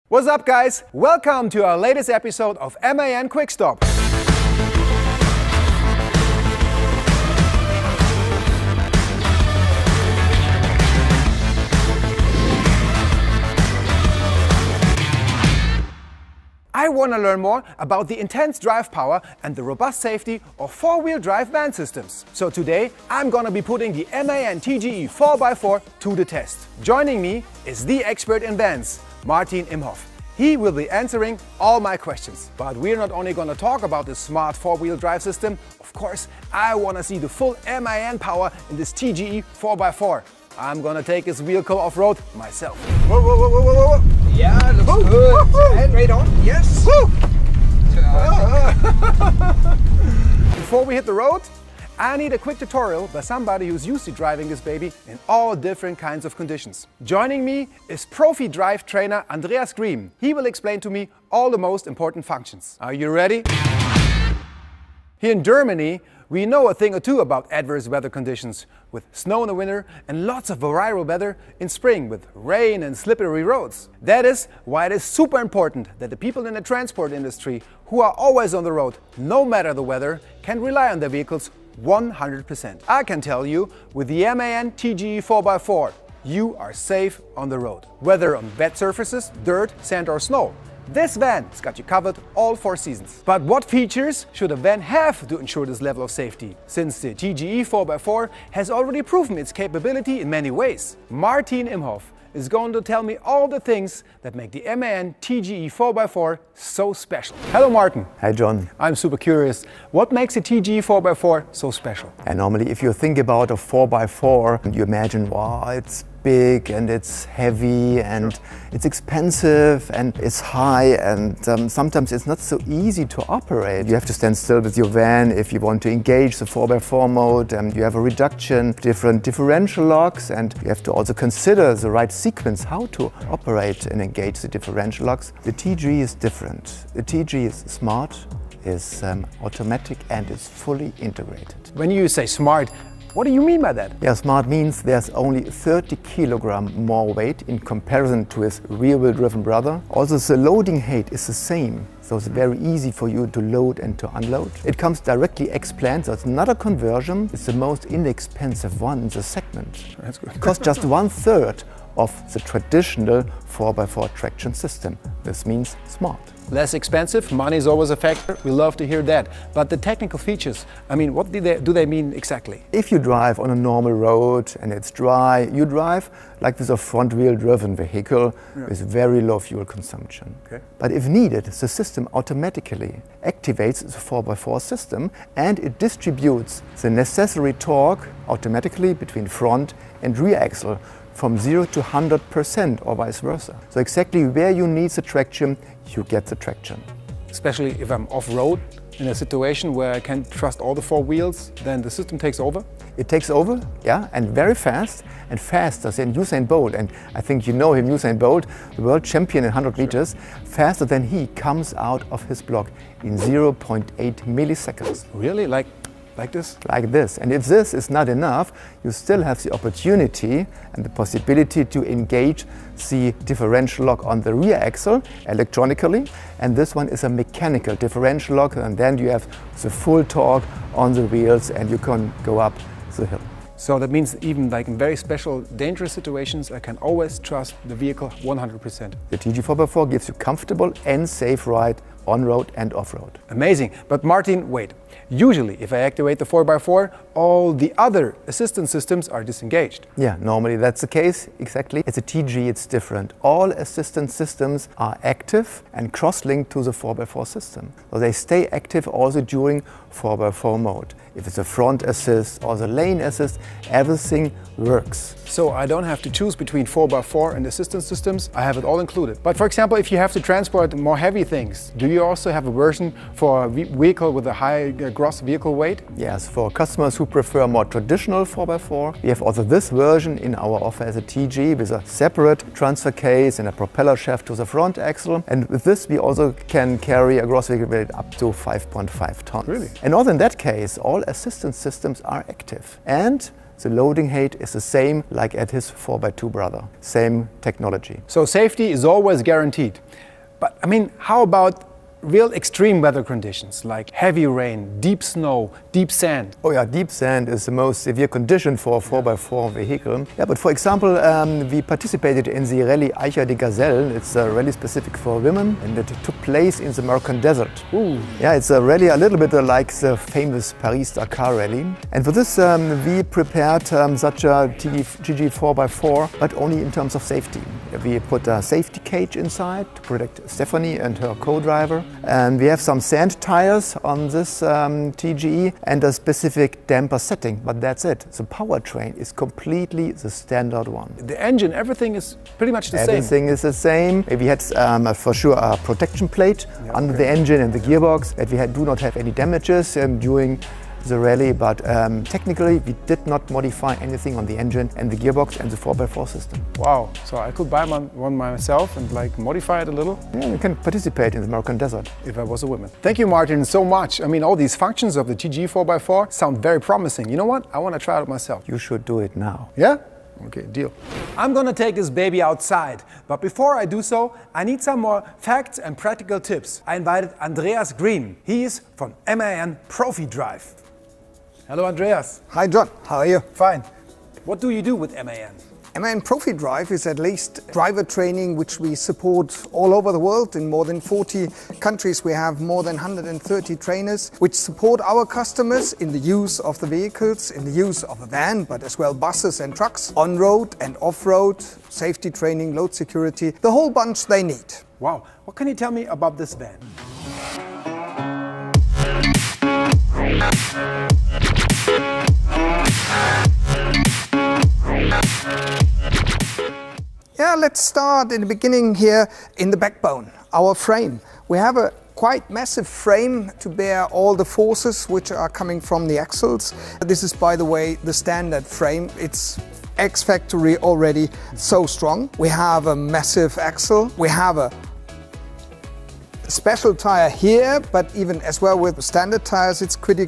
What's up, guys? Welcome to our latest episode of MAN QuickStop. I want to learn more about the intense drive power and the robust safety of four-wheel drive van systems. So today I'm gonna be putting the MAN TGE 4x4 to the test. Joining me is the expert in vans, Martin Imhoff. He will be answering all my questions. But we're not only gonna talk about this smart four-wheel drive system, of course I wanna see the full MAN power in this TGE 4x4. I'm gonna take this vehicle off-road myself. Whoa, whoa, whoa, whoa, whoa, whoa. Yeah, looks good. And right on, yes. Woo. Before we hit the road, I need a quick tutorial by somebody who's used to driving this baby in all different kinds of conditions. Joining me is Profi drive trainer Andreas Green. He will explain to me all the most important functions. Are you ready? Here in Germany, we know a thing or two about adverse weather conditions, with snow in the winter and lots of variable weather in spring with rain and slippery roads. That is why it is super important that the people in the transport industry who are always on the road, no matter the weather, can rely on their vehicles 100%. I can tell you, with the MAN TGE 4x4, you are safe on the road. Whether on wet surfaces, dirt, sand or snow. This van has got you covered all 4 seasons. But what features should a van have to ensure this level of safety? Since the TGE 4x4 has already proven its capability in many ways. Martin Imhoff is going to tell me all the things that make the MAN TGE 4x4 so special. Hello Martin. Hi John. I'm super curious. What makes a TGE 4x4 so special? And normally if you think about a 4x4, you imagine, wow, it's big and it's heavy and it's expensive and it's high, and sometimes it's not so easy to operate. You have to stand still with your van if you want to engage the 4x4 mode, and you have a reduction, different differential locks, and you have to also consider the right sequence how to operate and engage the differential locks. The TGE is different. The TGE is smart, is automatic and is fully integrated. When you say smart, what do you mean by that? Yeah, smart means there's only 30 kilogram more weight in comparison to his rear-wheel driven brother. Also, the loading height is the same, so it's very easy for you to load and to unload. It comes directly X-planned, so it's not a conversion. It's the most inexpensive one in the segment. That's good. It costs just 1/3 of the traditional 4x4 traction system. This means smart. Less expensive, money is always a factor. We love to hear that. But the technical features, I mean, what do they mean exactly? If you drive on a normal road and it's dry, you drive like with a front-wheel driven vehicle with very low fuel consumption. Okay. But if needed, the system automatically activates the 4x4 system and it distributes the necessary torque automatically between front and rear axle from 0 to 100% or vice versa. So exactly where you need the traction, you get the traction. Especially if I'm off-road in a situation where I can't trust all the 4 wheels, then the system takes over? It takes over, yeah, and very fast, and faster than Usain Bolt. And I think you know him, Usain Bolt, the world champion in 100 meters, faster than he comes out of his block in 0.8 milliseconds. Really? Like this? Like this. And if this is not enough, you still have the opportunity and the possibility to engage the differential lock on the rear axle electronically. And this one is a mechanical differential lock, and then you have the full torque on the wheels and you can go up the hill. So that means even like in very special, dangerous situations, I can always trust the vehicle 100%. The TGE 4x4 gives you comfortable and safe ride on-road and off-road. Amazing. But Martin, wait. Usually, if I activate the 4x4, all the other assistance systems are disengaged. Yeah, normally that's the case, exactly. As a TGE, it's different. All assistance systems are active and cross-linked to the 4x4 system. So they stay active also during 4x4 mode. If it's a front assist or the lane assist, everything works. So I don't have to choose between 4x4 and assistance systems, I have it all included. But for example, if you have to transport more heavy things, do you also have a version for a vehicle with a high gross vehicle weight? Yes, for customers who prefer more traditional 4x4, we have also this version in our offer as a TGE with a separate transfer case and a propeller shaft to the front axle. And with this we also can carry a gross vehicle weight up to 5.5 tons. Really? And also in that case, all assistance systems are active. And The loading height is the same like at his 4x2 brother. Same technology. So safety is always guaranteed. But I mean, how about real extreme weather conditions like heavy rain, deep snow, deep sand? Oh yeah, deep sand is the most severe condition for a 4x4 vehicle. Yeah, but for example, we participated in the rally Eicher de Gazelle. It's a rally specific for women, and it took place in the Moroccan desert. Ooh. Yeah, it's a rally a little bit like the famous Paris-Dakar rally. And for this we prepared such a TGE 4x4, but only in terms of safety. We put a safety cage inside to protect Stephanie and her co-driver. And we have some sand tires on this TGE and a specific damper setting, but that's it. The powertrain is completely the standard one. The engine, everything is pretty much the same? Everything is the same. We had for sure a protection plate under the engine and the gearbox, that we do not have any damages during the rally, but technically we did not modify anything on the engine and the gearbox and the 4x4 system. Wow, so I could buy one myself and like modify it a little? Yeah, you can participate in the Moroccan desert. If I was a woman. Thank you, Martin, so much. I mean, all these functions of the TGE 4x4 sound very promising. You know what? I want to try it out myself. You should do it now. Yeah? Okay, deal. I'm gonna take this baby outside, but before I do so, I need some more facts and practical tips. I invited Andreas Green. He is from MAN Profi Drive. Hello, Andreas. Hi, John. How are you? Fine. What do you do with MAN? MAN Profi Drive is at least driver training which we support all over the world. In more than 40 countries we have more than 130 trainers which support our customers in the use of the vehicles, in the use of a van, but as well buses and trucks, on-road and off-road, safety training, load security, the whole bunch they need. Wow, what can you tell me about this van? Yeah, let's start in the beginning here in the backbone, our frame. We have a quite massive frame to bear all the forces which are coming from the axles. This is, by the way, the standard frame. It's ex-factory already so strong. We have a massive axle. We have a special tire here, but even as well with standard tires, it's pretty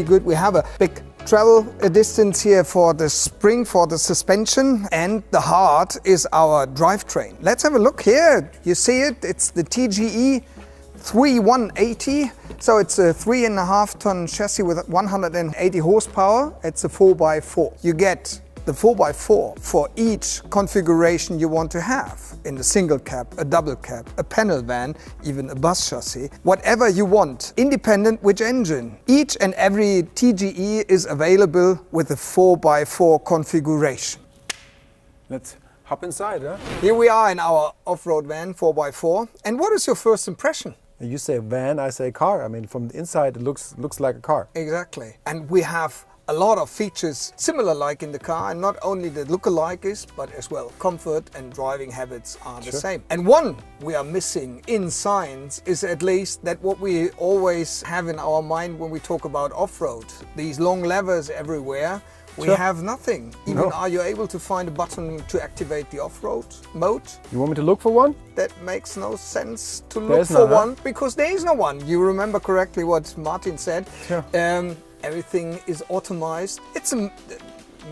good. We have a big travel distance here for the spring, for the suspension, and the heart is our drivetrain. Let's have a look here. You see it, it's the TGE 3180. So it's a 3.5 ton chassis with 180 horsepower. It's a 4x4. You get the 4x4 for each configuration you want to have. In the single cab, a double cab, a panel van, even a bus chassis. Whatever you want, independent which engine. Each and every TGE is available with a 4x4 configuration. Let's hop inside, huh? Here we are in our off-road van 4x4. And what is your first impression? You say van, I say car. I mean, from the inside it looks like a car. Exactly. And we have a lot of features similar like in the car, and not only the look-alike is, but as well comfort and driving habits are the same. And one we are missing in science is at least that what we always have in our mind when we talk about off-road. These long levers everywhere, we have nothing. Even are you able to find a button to activate the off-road mode? You want me to look for one? That makes no sense to look for one, because there is no one. You remember correctly what Martin said. Everything is automized. It's a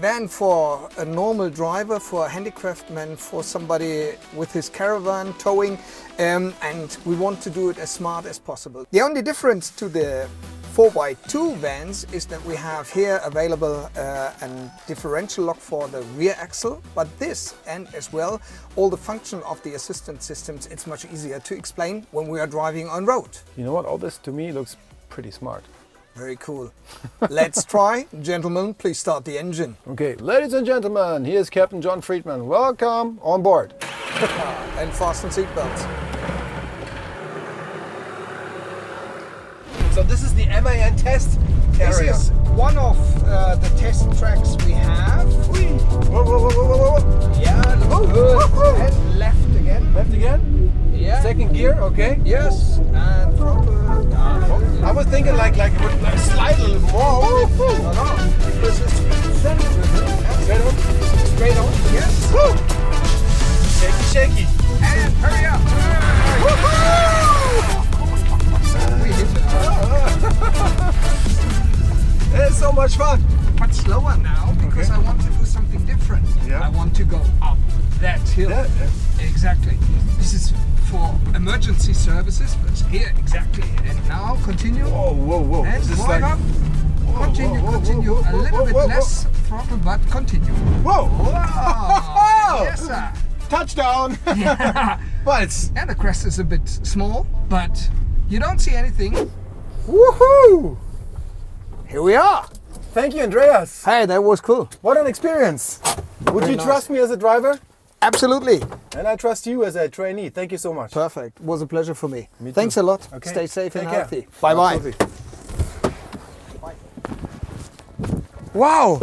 van for a normal driver, for a handicraftsman, for somebody with his caravan towing, and we want to do it as smart as possible. The only difference to the 4x2 vans is that we have here available a differential lock for the rear axle, but this and as well all the function of the assistance systems, it's much easier to explain when we are driving on road. You know what, all this to me looks pretty smart. Very cool. Let's try. Gentlemen, please start the engine. Okay, ladies and gentlemen, here's Captain John Friedman. Welcome on board. And fasten seatbelts. So this is the MAN test area. This is one of the test tracks we have. Whoa, whoa, whoa, whoa, whoa. Yeah, looks good. And left again. Left again? Yeah. Second gear, okay. Yes, and proper. I was thinking like it would slide a little more. No, no, because it's straight on. Straight on, yes. Woo. Shaky, shaky. And hurry up. We hit it. It's so much fun. But slower now, because I emergency services, but here, exactly. And now continue. Whoa, whoa, whoa. And This is going like- up. Continue, continue. A little bit less throttle, but continue. Whoa! Wow. Yes, sir. Touchdown! Yeah. But it's... And the crest is a bit small, but you don't see anything. Woohoo! Here we are. Thank you, Andreas. Hey, that was cool. What an experience. Would Very you nice. trust me as a driver? Absolutely. And I trust you as a trainee. Thank you so much. Perfect. It was a pleasure for me. Me too. Thanks a lot. Okay. Stay safe Take and care. healthy. Bye-bye. Absolutely. Wow,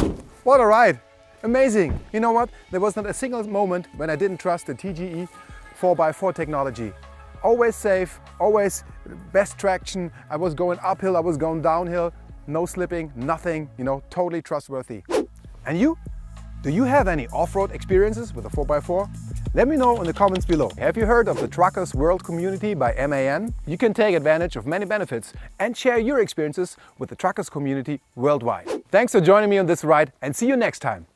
what a ride. Amazing. You know what? There was not a single moment when I didn't trust the TGE 4x4 technology. Always safe, always best traction. I was going uphill, I was going downhill, no slipping, nothing, you know, totally trustworthy. And you? Do you have any off-road experiences with a 4x4? Let me know in the comments below. Have you heard of the Truckers World Community by MAN? You can take advantage of many benefits and share your experiences with the truckers community worldwide. Thanks for joining me on this ride and see you next time.